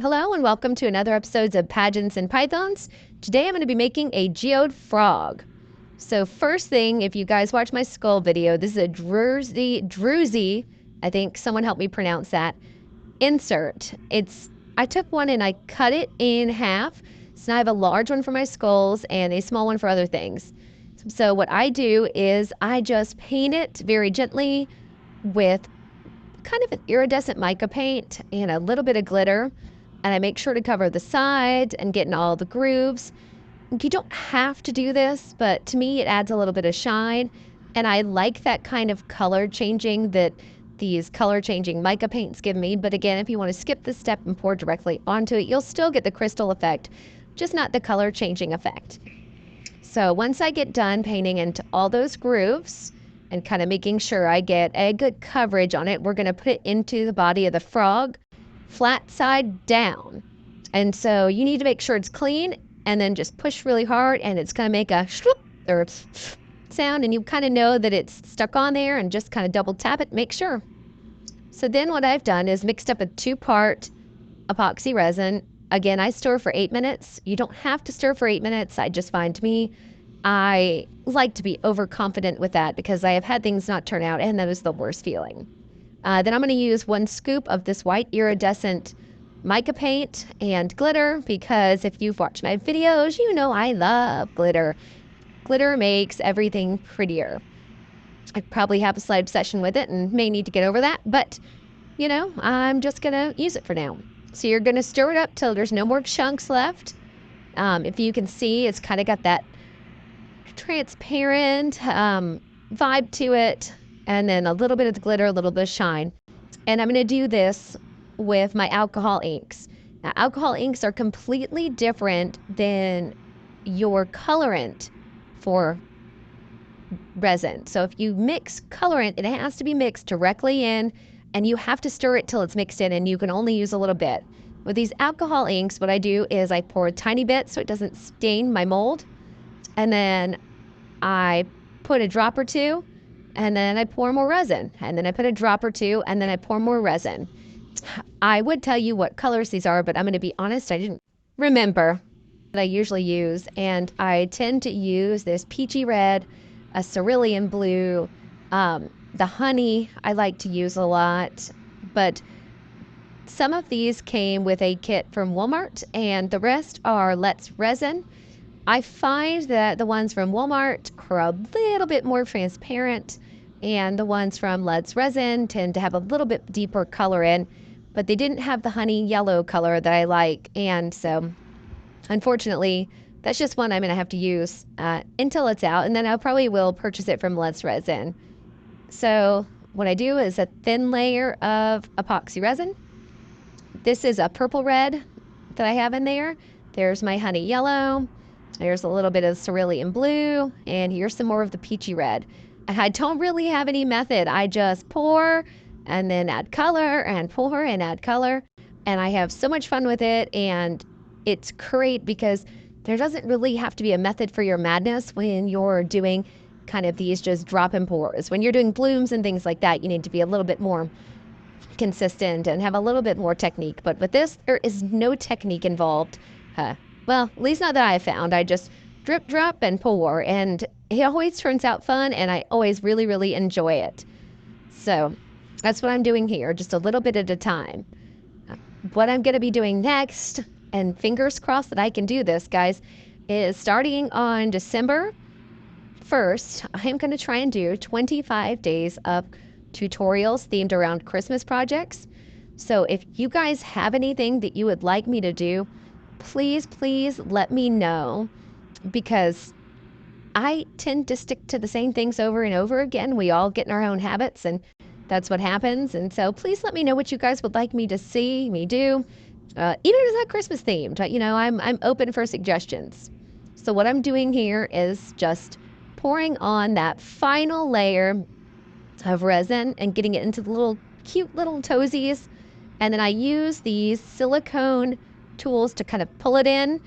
Hello and welcome to another episode of Pageants and Pythons. Today I'm going to be making a geode frog. So first thing, if you guys watch my skull video, this is a Druzy, I think someone helped me pronounce that, insert. I took one and I cut it in half. So now I have a large one for my skulls and a small one for other things. So what I do is I just paint it very gently with kind of an iridescent mica paint and a little bit of glitter. And I make sure to cover the sides and get in all the grooves. You don't have to do this, but to me it adds a little bit of shine. And I like that kind of color changing that these color changing mica paints give me. But again, if you want to skip this step and pour directly onto it, you'll still get the crystal effect, just not the color changing effect. So once I get done painting into all those grooves and kind of making sure I get a good coverage on it, we're going to put it into the body of the frog, flat side down. And so you need to make sure it's clean and then just push really hard and it's going to make a shloop or sound, and you kind of know that it's stuck on there and just kind of double tap it, make sure. So then what I've done is mixed up a 2-part epoxy resin. Again, I stir for 8 minutes. You don't have to stir for 8 minutes. I just find, to me, I like to be overconfident with that because I have had things not turn out, and that is the worst feeling. Then I'm going to use 1 scoop of this white iridescent mica paint and glitter, because if you've watched my videos, you know I love glitter. Glitter makes everything prettier. I probably have a slight obsession with it and may need to get over that, but you know, I'm just going to use it for now. So you're going to stir it up till there's no more chunks left. If you can see, it's kind of got that transparent vibe to it. And then a little bit of the glitter, a little bit of shine. And I'm going to do this with my alcohol inks. Now, alcohol inks are completely different than your colorant for resin. So if you mix colorant, it has to be mixed directly in, and you have to stir it till it's mixed in, and you can only use a little bit. With these alcohol inks, what I do is I pour a tiny bit so it doesn't stain my mold. And then I put a drop or two, and then I pour more resin, and then I put a drop or two, and then I pour more resin. I would tell you what colors these are, but I'm going to be honest, I didn't remember that I usually use, and I tend to use this peachy red, a cerulean blue, the honey I like to use a lot, but some of these came with a kit from Walmart, and the rest are Let's Resin. I find that the ones from Walmart are a little bit more transparent, and the ones from Let's Resin tend to have a little bit deeper color in, but they didn't have the honey yellow color that I like. And so unfortunately, that's just one I'm going to have to use until it's out, and then I probably will purchase it from Let's Resin. So what I do is a thin layer of epoxy resin. This is a purple red that I have in there. There's my honey yellow. There's a little bit of cerulean blue, and here's some more of the peachy red. And I don't really have any method. I just pour and then add color and pour and add color. And I have so much fun with it, and it's great because there doesn't really have to be a method for your madness when you're doing kind of these just drop and pours. When you're doing blooms and things like that, you need to be a little bit more consistent and have a little bit more technique. But with this, there is no technique involved. Well, at least not that I found. I just drip, drop, and pour, and it always turns out fun, and I always really, really enjoy it. So that's what I'm doing here, just a little bit at a time. What I'm going to be doing next, and fingers crossed that I can do this, guys, is starting on December 1st, I'm going to try and do 25 days of tutorials themed around Christmas projects. So if you guys have anything that you would like me to do, please let me know, because I tend to stick to the same things over and over again. We all get in our own habits, and that's what happens. And so please let me know what you guys would like me to see me do, even if it's not Christmas themed. You know, I'm open for suggestions. So what I'm doing here is just pouring on that final layer of resin and getting it into the little cute little toesies, and then I use these silicone tools to kind of pull it in,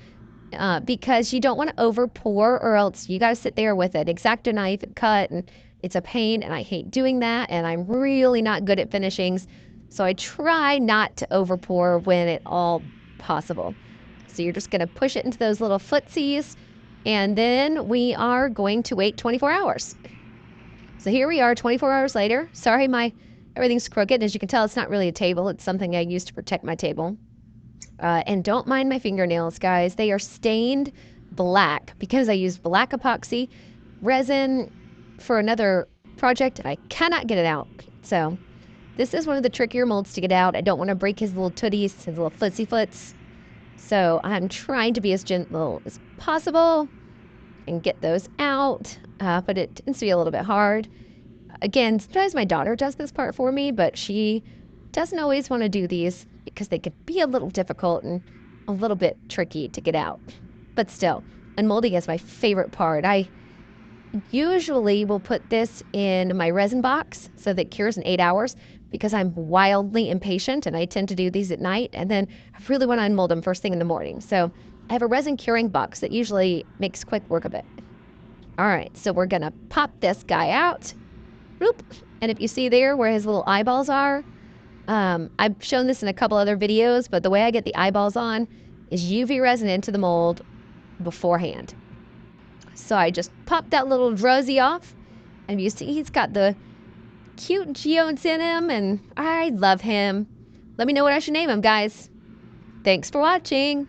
because you don't want to over pour, or else you got to sit there with an X-Acto knife and cut, and it's a pain, and I hate doing that, and I'm really not good at finishings, so I try not to over pour when it all possible. So you're just going to push it into those little footsies, and then we are going to wait 24 hours. So here we are 24 hours later. Sorry, everything's crooked. As you can tell, it's not really a table. It's something I use to protect my table. And don't mind my fingernails, guys. They are stained black because I used black epoxy resin for another project, and I cannot get it out. So this is one of the trickier molds to get out. I don't want to break his little tooties, his little footsie foots. So I'm trying to be as gentle as possible and get those out, but it tends to be a little bit hard. Again, sometimes my daughter does this part for me, but she doesn't always want to do these because they could be a little difficult and a little bit tricky to get out. But still, unmolding is my favorite part. I usually will put this in my resin box so that it cures in 8 hours because I'm wildly impatient and I tend to do these at night, and then I really want to unmold them first thing in the morning. So I have a resin curing box that usually makes quick work of it. All right, so we're gonna pop this guy out. Boop. And if you see there where his little eyeballs are, I've shown this in a couple other videos, but the way I get the eyeballs on is UV resin into the mold beforehand. So I just popped that little Druzy off, and you see he's got the cute geodes in him, and I love him. Let me know what I should name him, guys. Thanks for watching.